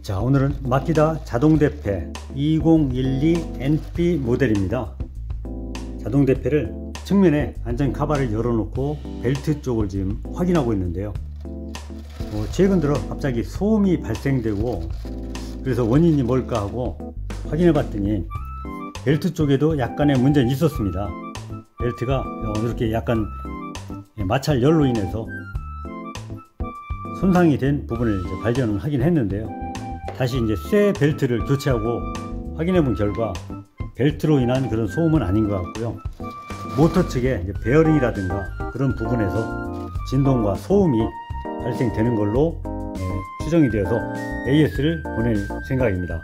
자, 오늘은 마키다 자동대패 2012NP 모델입니다. 자동대패를 측면에 안전 카바를 열어놓고 벨트 쪽을 지금 확인하고 있는데요. 최근 들어 갑자기 소음이 발생되고, 그래서 원인이 뭘까 하고 확인해 봤더니 벨트 쪽에도 약간의 문제는 있었습니다. 벨트가 이렇게 약간 마찰 열로 인해서 손상이 된 부분을 이제 발견을 하긴 했는데요. 다시 이제 새 벨트를 교체하고 확인해 본 결과 벨트로 인한 그런 소음은 아닌 것 같고요. 모터 측에 이제 베어링이라든가 그런 부분에서 진동과 소음이 발생되는 걸로 추정이 되어서 AS를 보낼 생각입니다.